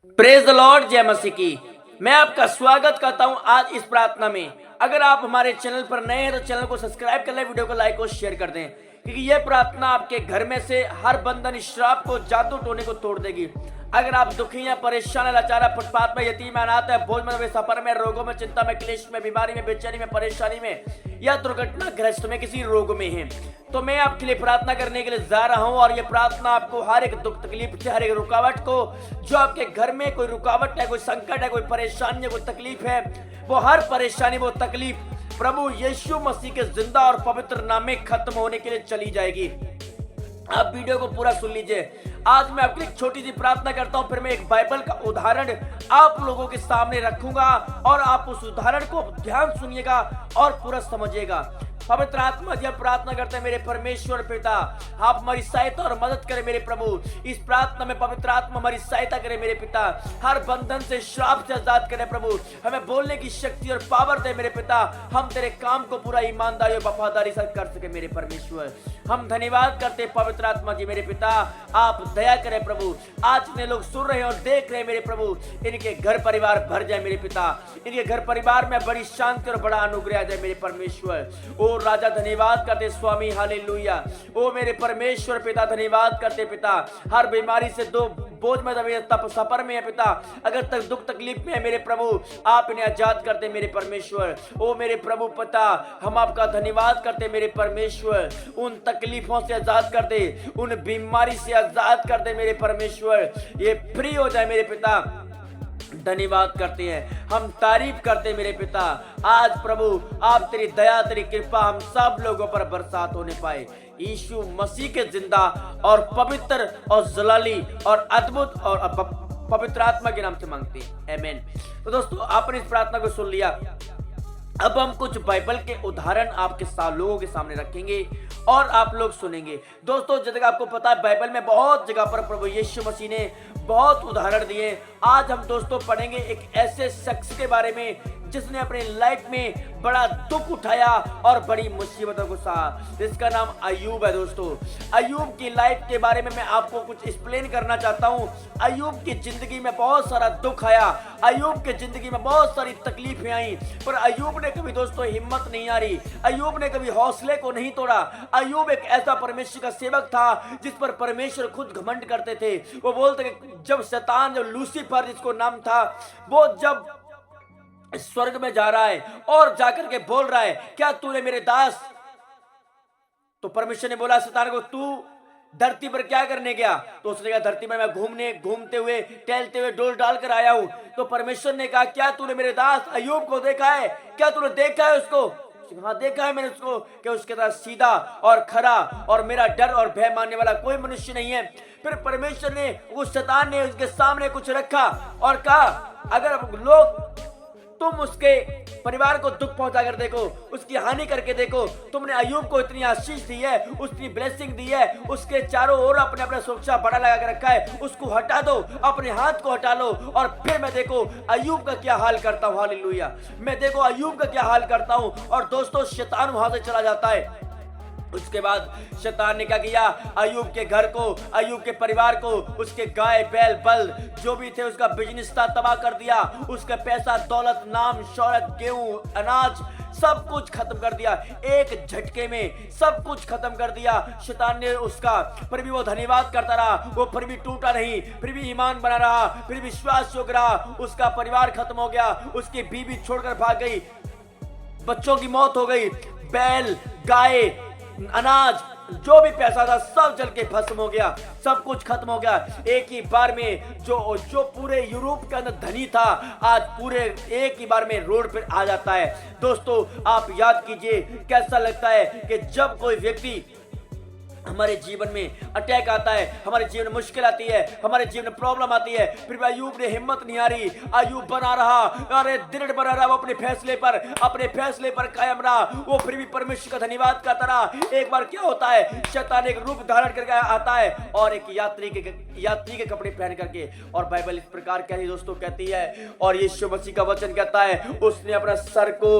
Praise the Lord, जय मसीह की। मैं आपका स्वागत करता हूं आज इस प्रार्थना में। अगर आप हमारे चैनल पर नए हैं तो चैनल को सब्सक्राइब कर लें, वीडियो को लाइक और शेयर कर दें, क्योंकि यह प्रार्थना आपके घर में से हर बंधन, श्राप को, जादू टोने को तोड़ देगी। अगर आप दुखी हैं, परेशान है, लाचार है, फुटपाथ में, यतीम है, अनाथ है, बोझ में, सफर में, रोगों में, चिंता में, क्लेश में, बीमारी में, बेचैनी में, परेशानी में या दुर्घटनाग्रस्त में, किसी रोग में है, तो मैं आपके लिए प्रार्थना करने के लिए जा रहा हूं। और ये प्रार्थना आपको हर एक दुख तकलीफ से, हर एक रुकावट को, जो आपके घर में कोई रुकावट है, कोई संकट है, कोई परेशानी है, कोई तकलीफ है, वो हर परेशानी, वो तकलीफ प्रभु यीशु मसीह के जिंदा और पवित्र नाम में खत्म होने के लिए चली जाएगी। आप वीडियो को पूरा सुन लीजिए। आज मैं आपके लिए छोटी सी प्रार्थना करता हूं, फिर मैं एक बाइबल का उदाहरण आप लोगों के सामने रखूंगा और आप उस उदाहरण को ध्यान सुनिएगा और पूरा समझिएगा। पवित्र आत्मा जब प्रार्थना करते हैं, मेरे परमेश्वर पिता, आप हमारी सहायता और मदद करें मेरे प्रभु। इस प्रार्थना में पवित्र आत्मा हमारी सहायता करे मेरे पिता, हर बंधन से, श्राप से आजाद करे प्रभु। हमें बोलने की शक्ति और पावर दे मेरे पिता, हम तेरे काम को पूरा ईमानदारी और वफादारी से कर सके मेरे परमेश्वर। हम धन्यवाद करते पवित्र आत्मा जी मेरे पिता, आप दया करें प्रभु। आज इतने लोग सुन रहे हैं और देख रहे हैं मेरे प्रभु, इनके घर परिवार भर जाए मेरे पिता, इनके घर परिवार में बड़ी शांति और बड़ा अनुग्रह आ जाए मेरे परमेश्वर। ओ राजा धन्यवाद करते स्वामी, हालेलुया। ओ मेरे परमेश्वर पिता धन्यवाद करते पिता, हर बीमारी से दो बोझ में तप सफर में है पिता, अगर तक दुख तकलीफ में है मेरे प्रभु, आप इन्हें आजाद करते मेरे परमेश्वर। ओ मेरे प्रभु पिता, हम आपका धन्यवाद करते मेरे परमेश्वर, उन तकलीफों से आजाद कर दे, उन बीमारी से आजाद कर दे मेरे परमेश्वर, ये फ्री हो जाए मेरे पिता। धन्यवाद करते हैं, हम तारीफ करते मेरे पिता। आज प्रभु आप तेरी दया, तेरी कृपा हम सब लोगों पर बरसात होने पाए, यीशु मसीह के जिंदा और पवित्र और जलाली और अद्भुत और पवित्र आत्मा के नाम से मांगते हैं, आमीन। तो दोस्तों, आपने इस प्रार्थना को सुन लिया। अब हम कुछ बाइबल के उदाहरण आपके लोगों के सामने रखेंगे और आप लोग सुनेंगे। दोस्तों, जैसे आपको पता है, बाइबल में बहुत जगह पर प्रभु यीशु मसीह ने बहुत उदाहरण दिए। आज हम दोस्तों पढ़ेंगे एक ऐसे शख्स के बारे में जिसने अपनी लाइफ में बड़ा दुख उठाया और बड़ी मुसीबतों को सहा, जिसका नाम अय्यूब है। दोस्तों, अय्यूब की लाइफ के बारे में मैं आपको कुछ एक्सप्लेन करना चाहता हूं। अय्यूब की जिंदगी में बहुत सारा दुख आया, अय्यूब की जिंदगी में बहुत सारी तकलीफें आई, पर अय्यूब ने कभी दोस्तों हिम्मत नहीं हारी, अय्यूब ने कभी हौसले को नहीं तोड़ा। अय्यूब एक ऐसा परमेश्वर का सेवक था जिस पर परमेश्वर खुद घमंड करते थे। वो बोलते जब शैतान, जब लूसीफर जिसको नाम था, वो जब स्वर्ग में जा रहा है और जाकर के बोल रहा है, क्या तूने मेरे दास, तो परमेश्वर ने बोला शैतान को, तू धरती पर क्या करने गया? तो उसने कहा, धरती में मैं घूमते हुए, टहलते हुए डोल डाल कर आया हूं। तो परमेश्वर ने कहा, क्या तूने मेरे दास अय्यूब को देखा है? क्या तूने देखा है उसको? हाँ, देखा है मैंने उसको, कि उसके साथ सीधा और खरा और मेरा डर और भय मानने वाला कोई मनुष्य नहीं है। फिर परमेश्वर ने, उस शैतान ने उसके सामने कुछ रखा और कहा, अगर लोग तुम उसके परिवार को दुख पहुंचा कर देखो, उसकी हानि करके देखो, तुमने अय्यूब को इतनी आशीष दी है, उसकी ब्लेसिंग दी है, उसके चारों ओर अपने अपने सुरक्षा बड़ा लगा कर रखा है, उसको हटा दो, अपने हाथ को हटा लो और फिर मैं देखो अय्यूब का क्या हाल करता हूं। हालेलुया, मैं देखो अय्यूब का क्या हाल करता हूं। और दोस्तों, शैतान वहां से चला जाता है। उसके बाद शैतान ने क्या किया, अय्यूब के घर को, अय्यूब के परिवार को, उसके गाय बैल बल जो भी थे, उसका बिजनेस था, तबाह कर दिया। उसका पैसा, दौलत, नाम, शौहरत, गेहूं, अनाज, सब कुछ खत्म कर दिया। एक झटके में सब कुछ खत्म कर दिया शैतान ने उसका। फिर भी वो धन्यवाद करता रहा, वो फिर भी टूटा नहीं, फिर भी ईमान बना रहा, फिर विश्वास योग्य रहा। उसका परिवार खत्म हो गया, उसकी बीवी छोड़कर भाग गई, बच्चों की मौत हो गई, बैल, गाय, अनाज, जो भी पैसा था सब जल के भस्म हो गया, सब कुछ खत्म हो गया। एक ही बार में जो पूरे यूरोप के अंदर धनी था, आज पूरे एक ही बार में रोड पर आ जाता है। दोस्तों, आप याद कीजिए, कैसा लगता है कि जब कोई व्यक्ति हमारे जीवन में अटैक आता है, हमारे जीवन में मुश्किल आती है, हमारे जीवन में प्रॉब्लम आती है, फिर भी अय्यूब ने हिम्मत नहीं हारी, अय्यूब बना रहा, अरे दृढ़ बना रहा, वो अपने फैसले पर कायम रहा, वो फिर भी परमेश्वर का धन्यवाद करता रहा। एक बार क्या होता है, शैतान एक रूप धारण करके आता है और एक यात्री के कपड़े पहन करके, और बाइबल इस प्रकार कहती दोस्तों कहती है, और यीशु मसीह का वचन कहता है, उसने अपना सर को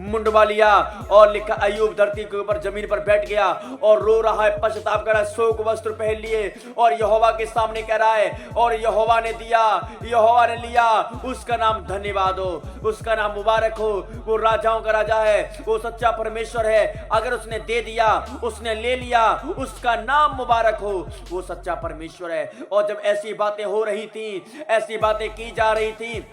मुंडवा लिया और लिखा अय्यूब धरती के ऊपर जमीन पर बैठ गया और रो रहा है, पश्चाताप कर रहा है, शोक वस्त्र पहन लिए और यहोवा के सामने कह रहा है और यहोवा ने दिया, यहोवा ने लिया, उसका नाम धन्यवाद हो, उसका नाम मुबारक हो। वो राजाओं का राजा है, वो सच्चा परमेश्वर है। अगर उसने दे दिया, उसने ले लिया, उसका नाम मुबारक हो, वो सच्चा परमेश्वर है। और जब ऐसी बातें हो रही थी, ऐसी बातें की जा रही थी,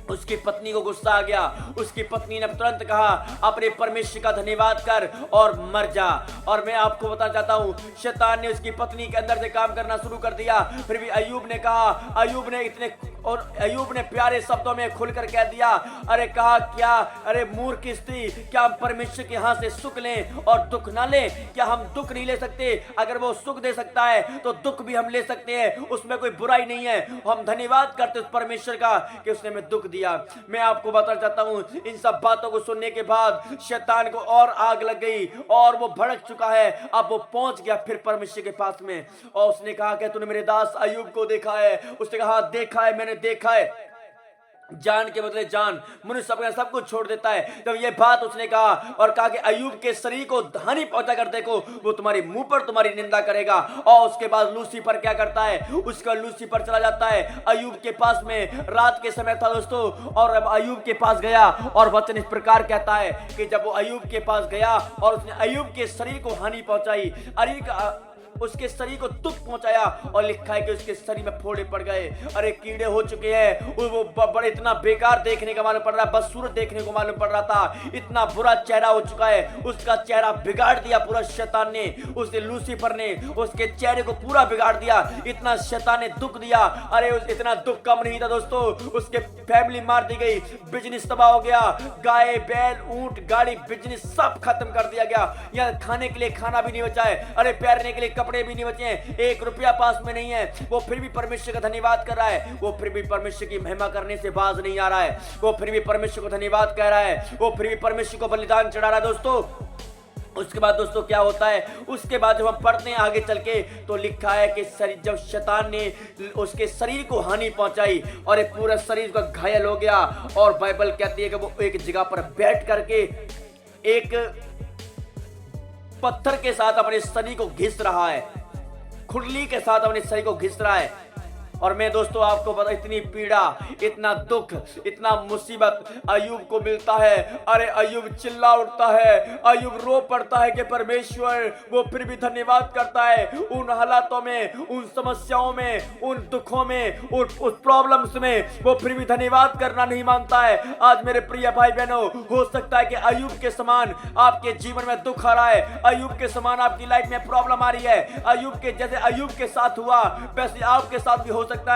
उसकी पत्नी को गुस्सा आ गया। उसकी पत्नी ने तुरंत कहा अपने परमेश्वर का धन्यवाद कर और मर जा। और मैं आपको बताना चाहता हूं, शैतान ने उसकी पत्नी के अंदर से काम करना शुरू कर दिया। फिर भी अय्यूब ने कहा, अय्यूब ने प्यारे शब्दों में खुलकर कह दिया, अरे कहा क्या, अरे मूर्ख स्त्री, क्या हम परमेश्वर के हाथ से सुख लें और दुख ना लें? क्या हम दुख नहीं ले सकते? अगर वो सुख दे सकता है तो दुख भी हम ले सकते हैं, उसमें कोई बुराई नहीं है। हम धन्यवाद करते उस परमेश्वर का कि उसने हमें दुख दिया। मैं आपको बताना चाहता हूं, इन सब बातों को सुनने के बाद शैतान को और आग लग गई और वो भड़क चुका है। अब वो पहुंच गया फिर परमेश्वर के पास में और उसने कहा कि तूने मेरे दास अय्यूब को देखा है? उसने कहा देखा है, मैंने देखा है। जान के बदले जान, मनुष्य अपना सब कुछ छोड़ देता है। जब ये बात उसने कहा और कहा कि अय्यूब के शरीर को हानि पहुंचा कर देखो, वो तुम्हारे मुंह पर तुम्हारी निंदा करेगा। और उसके बाद लूसीफर क्या करता है, उसका लूसीफर चला जाता है अय्यूब के पास में। रात के समय था दोस्तों, और अब अय्यूब के पास गया और वचन इस प्रकार कहता है कि जब वो अय्यूब के पास गया और उसने अय्यूब के शरीर को हानि पहुंचाई, उसके शरीर को दुख पहुंचाया और लिखा है कि उसके शरीर में फोड़े पड़ गए, अरे कीड़े हो चुके हैं। वो बड़े इतना बेकार देखने का मालूम पड़ रहा है, बदसूरत देखने को मालूम पड़ रहा था, इतना बुरा चेहरा हो चुका है। उसका चेहरा बिगाड़ दिया पूरा शैतान ने, उसने लूसीफर ने उसके चेहरे को पूरा बिगाड़ दिया। इतना शैतान ने दुख दिया। अरे इतना दुख कम नहीं था दोस्तों, उसके फैमिली मार दी गई, बिजनेस तबाह हो गया, गाय बैल ऊंट गाड़ी बिजनेस सब खत्म कर दिया गया। यहाँ खाने के लिए खाना भी नहीं बचा है, अरे पहनने के लिए कपड़े भी नहीं बचे हैं, 1 रुपया पास में नहीं है। वो फिर भी परमेश्वर का धन्यवाद कर रहा है, वो फिर भी परमेश्वर की महिमा करने से बाज नहीं आ रहा है, वो फिर भी परमेश्वर को धन्यवाद कह रहा है, वो फिर भी परमेश्वर को बलिदान चढ़ा रहा है दोस्तों। उसके बाद दोस्तों क्या होता है, उसके बाद जब हम पढ़ते हैं आगे चल के तो लिखा है कि जब शैतान ने उसके शरीर को हानि पहुंचाई और ये पूरा शरीर का घायल हो गया, और बाइबल कहती है कि वो एक जगह पर बैठ करके एक पत्थर के साथ अपने शरीर को घिस रहा है, खुरली के साथ अपने शरीर को घिस रहा है। और मैं दोस्तों आपको पता, इतनी पीड़ा, इतना दुख, इतना मुसीबत अय्यूब को मिलता है। अरे अय्यूब चिल्ला उठता है, अय्यूब रो पड़ता है कि परमेश्वर, वो फिर भी धन्यवाद करता है उन हालातों में, उन समस्याओं में, उन दुखों में, उस प्रॉब्लम्स में, वो फिर भी धन्यवाद करना नहीं मानता है। आज मेरे प्रिय भाई बहनों, हो सकता है कि अय्यूब के समान आपके जीवन में दुख आ रहा है, अय्यूब के समान आपकी लाइफ में प्रॉब्लम आ रही है, अय्यूब के जैसे अय्यूब के साथ हुआ वैसे आपके साथ भी हो सकता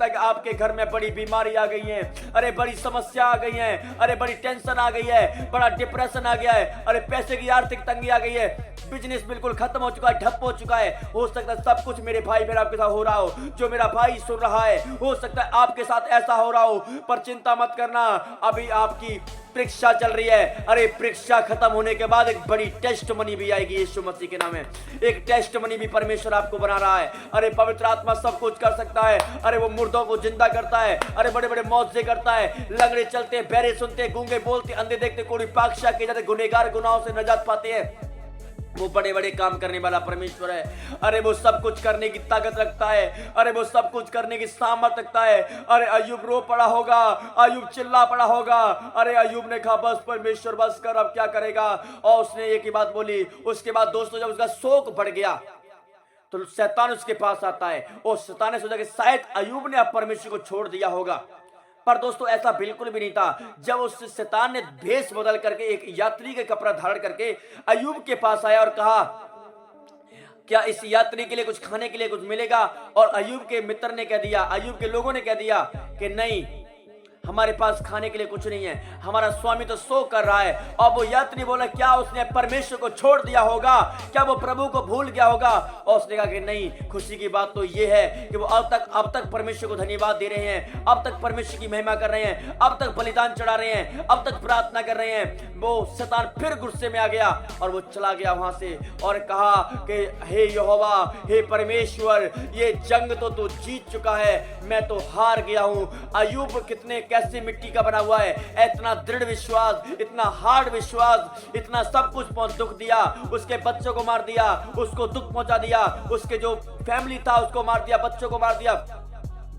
है कि आपके घर में बड़ी बीमारी आ गई है, अरे बड़ी समस्या आ गई है, अरे बड़ी टेंशन आ गई है, बड़ा डिप्रेशन आ गया है, अरे पैसे की आर्थिक तंगी आ गई है, बिजनेस बिल्कुल खत्म हो चुका है, ठप हो चुका है। हो सकता है सब कुछ मेरे भाई बहन आपके साथ हो रहा हो, जो मेरा भाई सुन रहा है, हो सकता है आपके साथ ऐसा हो रहा हो, पर चिंता मत करना, अभी आपकी परीक्षा चल रही है। अरे परीक्षा खत्म होने के बाद एक बड़ी टेस्ट मनी भी आएगी, यीशु मसीह के नाम में एक टेस्ट मनी भी परमेश्वर आपको बना रहा है। अरे पवित्र आत्मा सब कुछ कर सकता है, अरे वो मुर्दों को जिंदा करता है, अरे बड़े बड़े मौजे करता है, लंगड़े चलते, बहरे सुनते, गूंगे बोलते, अंधे देखते, कोड़ी पाक्षा के जाते, गुनहगार गुनाहों से नजात पाते हैं। वो बड़े बड़े काम करने वाला परमेश्वर है। अरे वो सब कुछ करने की ताकत रखता है, अरे वो सब कुछ करने की सामर्थ रखता है। अरे अय्यूब रो पड़ा होगा, अय्यूब चिल्ला पड़ा होगा, अरे अय्यूब ने कहा बस परमेश्वर बस कर, अब क्या करेगा, और उसने एक ही बात बोली। उसके बाद दोस्तों जब उसका शोक बढ़ गया तो शैतान उसके पास आता है और शैतान ने सोचा कि शायद अय्यूब ने अब परमेश्वर को छोड़ दिया होगा, पर दोस्तों ऐसा बिल्कुल भी नहीं था। जब उस शैतान ने भेष बदल करके एक यात्री के कपड़ा धारण करके अय्यूब के पास आया और कहा क्या इस यात्री के लिए कुछ खाने के लिए कुछ मिलेगा, और अय्यूब के मित्र ने कह दिया, अय्यूब के लोगों ने कह दिया कि नहीं, हमारे पास खाने के लिए कुछ नहीं है, हमारा स्वामी तो सो कर रहा है। और वो यात्री बोला क्या उसने परमेश्वर को छोड़ दिया होगा, क्या वो प्रभु को भूल गया होगा, और उसने कहा कि नहीं, खुशी की बात तो ये है कि वो अब तक परमेश्वर को धन्यवाद दे रहे हैं, अब तक परमेश्वर की महिमा कर रहे हैं, अब तक बलिदान चढ़ा रहे हैं, अब तक प्रार्थना कर रहे हैं। वो शैतान फिर गुस्से में आ गया और वो चला गया वहां से और कहा कि हे यहोवा, हे परमेश्वर, ये जंग तो तू जीत चुका है, मैं तो हार गया हूं। अय्यूब कितने कैसी मिट्टी का बना हुआ है। इतना दृढ़ विश्वास, इतना हार्ड विश्वास, इतना सब कुछ दुख दिया, उसके बच्चों को मार दिया, उसको दुख पहुंचा दिया, उसके जो फैमिली था उसको मार दिया, बच्चों को मार दिया,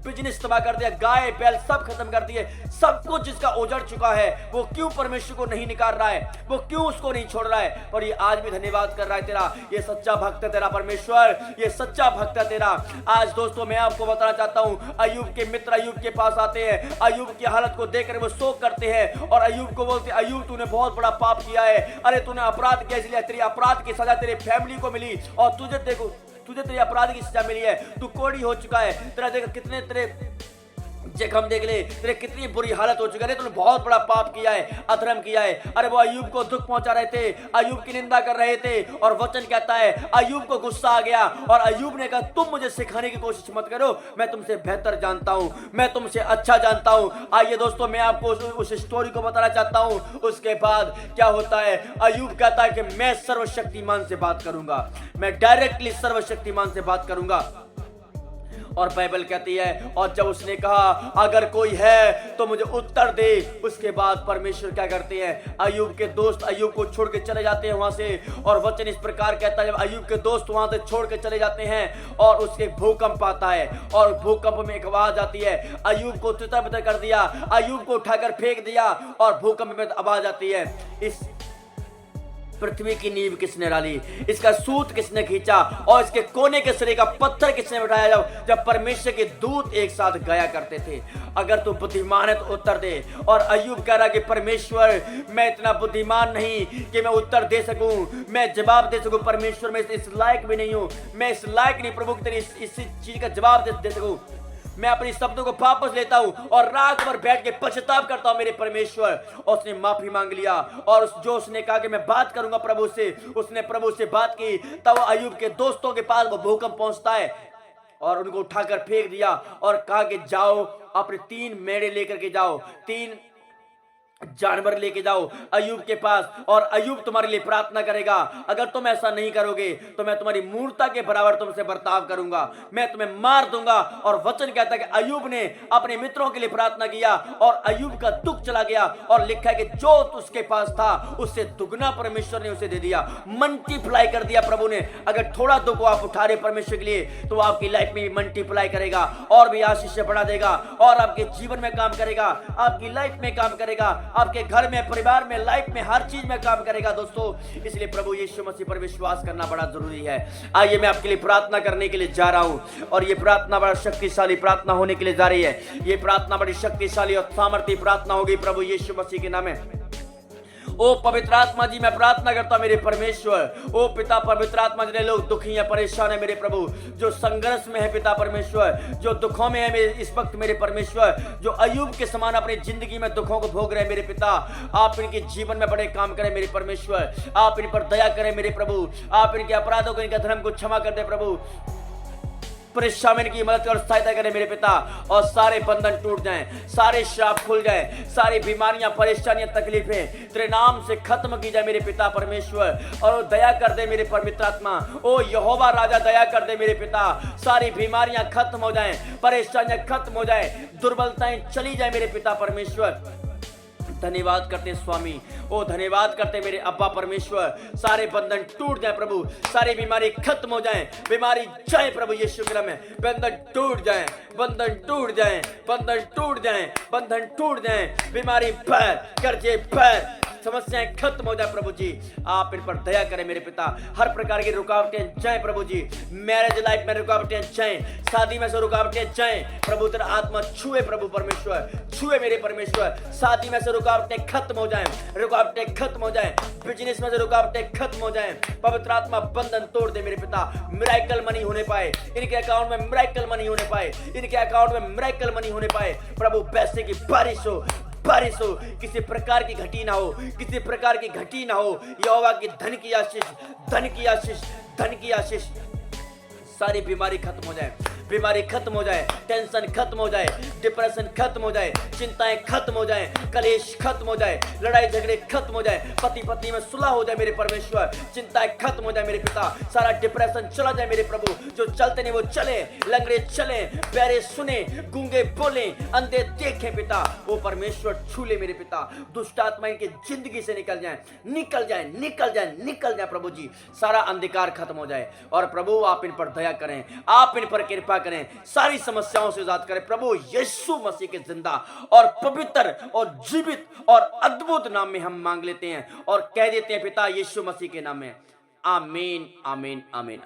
बिजनेस तबाह कर दिया, गाय बैल सब खत्म कर दिए, सब कुछ जिसका उजड़ चुका है, वो क्यों परमेश्वर को नहीं निकाल रहा है, वो क्यों उसको नहीं छोड़ रहा है, और ये आज भी धन्यवाद कर रहा है तेरा। ये सच्चा भक्त है तेरा परमेश्वर, ये सच्चा भक्त है तेरा। आज दोस्तों मैं आपको बताना चाहता हूं, अय्यूब के मित्र अय्यूब के पास आते हैं, अय्यूब की हालत को देखकर वो शोक करते हैं और अय्यूब को बोलते हैं, अय्यूब तूने बहुत बड़ा पाप किया है, अरे तूने अपराध किया, इसलिए तेरी अपराध की सजा तेरी फैमिली को मिली और तुझे देखो तुझे तेरे अपराध की सजा मिली है, तू कोड़ी हो चुका है, तेरा देख कितने तेरे जख्म देख ले, तेरे कितनी बुरी हालत हो चुकी है, तूने बहुत बड़ा पाप किया है, अधर्म किया है। अरे वो अय्यूब को दुख पहुंचा रहे थे, अय्यूब की निंदा कर रहे थे और वचन कहता है अय्यूब को गुस्सा आ गया और अय्यूब ने कहा तुम मुझे सिखाने की कोशिश मत करो, मैं तुमसे बेहतर जानता हूं, मैं तुमसे अच्छा जानता हूं। आइए दोस्तों मैं आपको उस स्टोरी को बताना चाहता हूं। उसके बाद क्या होता है, अय्यूब कहता है कि मैं सर्वशक्तिमान से बात करूंगा, मैं डायरेक्टली सर्वशक्तिमान से बात करूंगा। और बाइबल कहती है और जब उसने कहा अगर कोई है तो मुझे उत्तर दे, उसके बाद परमेश्वर क्या करते हैं, अय्यूब के दोस्त अय्यूब को छोड़ के चले जाते हैं वहां से। और वचन इस प्रकार कहता है जब अय्यूब के दोस्त वहां से छोड़ के चले जाते हैं और उसके भूकंप आता है और भूकंप में एक आवाज आती है, अय्यूब को तितर-बितर कर दिया, अय्यूब को उठाकर फेंक दिया और भूकंप में आवाज आती है, इस पृथ्वी की नींव किसने डाली, इसका सूत किसने खींचा और इसके कोने के सिरे का पत्थर किसने उठाया। जब परमेश्वर के दूत एक साथ गाया करते थे, अगर तू बुद्धिमान है तो उत्तर दे। और अय्यूब कह रहा कि परमेश्वर मैं इतना बुद्धिमान नहीं कि मैं उत्तर दे सकूं, मैं जवाब दे सकूं, परमेश्वर मैं इस लायक भी नहीं हूं, मैं इस लायक नहीं प्रभु तेरी इस चीज का जवाब दे सकूं। मैं अपने शब्दों को वापस लेता हूं और रात भर बैठ के पश्चाताप करता हूं मेरे परमेश्वर। और उसने माफी मांग लिया और जो उसने कहा कि मैं बात करूंगा प्रभु से, उसने प्रभु से बात की। तब अय्यूब के दोस्तों के पास वो भूकंप पहुंचता है और उनको उठाकर फेंक दिया और कहा कि जाओ अपने 3 मेढ़े लेकर के जाओ, 3 जानवर लेके जाओ अय्यूब के पास और अय्यूब तुम्हारे लिए प्रार्थना करेगा। अगर तुम ऐसा नहीं करोगे तो मैं तुम्हारी मूर्खता के बराबर तुमसे बर्ताव करूंगा, मैं तुम्हें मार दूंगा। और वचन कहता है कि अय्यूब ने अपने मित्रों के लिए प्रार्थना किया और अय्यूब का दुख चला गया और लिखा है कि जो उसके पास था उससे दुगना परमेश्वर ने उसे दे दिया, मल्टीप्लाई कर दिया प्रभु ने। अगर थोड़ा दुख आप उठा रहे परमेश्वर के लिए तो आपकी लाइफ में मल्टीप्लाई करेगा और भी आशीष से बढ़ा देगा और आपके जीवन में काम करेगा, आपकी लाइफ में काम करेगा, आपके घर में, परिवार में, लाइफ में, हर चीज में काम करेगा दोस्तों। इसलिए प्रभु यीशु मसीह पर विश्वास करना बड़ा जरूरी है। आइए मैं आपके लिए प्रार्थना करने के लिए जा रहा हूं और ये प्रार्थना बड़ा शक्तिशाली प्रार्थना होने के लिए जा रही है। ये प्रार्थना बड़ी शक्तिशाली और सामर्थी प्रार्थना होगी प्रभु यीशु मसीह के नाम में। ओ पवित्र आत्मा जी मैं प्रार्थना करता हूं मेरे परमेश्वर, ओ पिता पवित्र आत्मा जिन्हें लोग दुखी हैं, परेशान है मेरे प्रभु, जो संघर्ष में है पिता परमेश्वर, जो दुखों में है मेरे इस वक्त मेरे परमेश्वर, जो अय्यूब के समान अपनी जिंदगी में दुखों को भोग रहे हैं मेरे पिता, आप इनके जीवन में बड़े काम करें मेरे परमेश्वर, आप इन पर दया करें मेरे प्रभु, आप इनके अपराधों को, इनके धर्म को क्षमा कर दे प्रभु, परेशान की मदद और सहायता करें मेरे पिता। और सारे बंधन टूट जाएं, सारे श्राप खुल जाएं, सारी बीमारियां, परेशानियां, तकलीफें तेरे नाम से खत्म की जाए मेरे पिता परमेश्वर। और वो दया कर दे मेरे पवित्र आत्मा, ओ यहोवा राजा दया कर दे मेरे पिता, सारी बीमारियां खत्म हो जाएं, परेशानियां खत्म हो जाएं, दुर्बलताएं चली जाए मेरे पिता परमेश्वर। धन्यवाद करते स्वामी, ओ धन्यवाद करते मेरे अब्बा परमेश्वर, सारे बंधन टूट जाए प्रभु, सारी बीमारी खत्म हो जाए, बीमारी जाए प्रभु यीशु के नाम में, बंधन टूट जाए, बंधन टूट जाए, बंधन टूट जाए, बंधन टूट जाए, बीमारी पैर, कर्जे पैर, समस्याएं खत्म हो जाए प्रभु जी। आप इन पर दया करें मेरे पिता, हर प्रकार की रुकावटें जाए प्रभु जी, मैरिज लाइफ में रुकावटें जाए, शादी में से रुकावटें जाए प्रभु, तेरा आत्मा छुए प्रभु परमेश्वर, छुए मेरे परमेश्वर, शादी में से रुकावटें खत्म हो जाए, रुकावटें खत्म हो जाए, बिजनेस में से रुकावटें खत्म हो जाए, पवित्र आत्मा बंधन तोड़ दे मेरे पिता, मिरेकल मनी होने पाए इनके अकाउंट में, मिरेकल मनी होने पाए इनके अकाउंट में, मिरेकल मनी होने पाए प्रभु, पैसे की बारिश हो, बारिश हो, किसी प्रकार की घटी ना हो, किसी प्रकार की घटी ना हो, यहोवा की धन की आशीष, धन की आशीष, धन की आशीष, सारी बीमारी खत्म हो जाए, बीमारी खत्म हो जाए, टेंशन खत्म हो जाए, डिप्रेशन खत्म हो जाए, चिंताएं खत्म हो जाए, कलेश खत्म हो जाए, लड़ाई झगड़े खत्म हो जाए, पति पत्नी में सुलह हो जाए मेरे परमेश्वर, चिंताएं खत्म हो जाए मेरे पिता, सारा डिप्रेशन चला जाए मेरे प्रभु। जो चलते नहीं वो चले, लंगड़े चले, प्यारे सुने, गूंगे बोले, अंधे देखें पिता, वो परमेश्वर छू ले मेरे पिता। दुष्ट आत्मा इनकी जिंदगी से निकल जाए, निकल जाए, निकल जाए, निकल जाए प्रभु जी। सारा अंधकार खत्म हो जाए और प्रभु आप इन पर दया करें, आप इन पर कृपा करें, सारी समस्याओं से आजाद करें प्रभु। यीशु मसीह के जिंदा और पवित्र और जीवित और अद्भुत नाम में हम मांग लेते हैं और कह देते हैं पिता यीशु मसीह के नाम में, आमीन, आमीन, आमीन।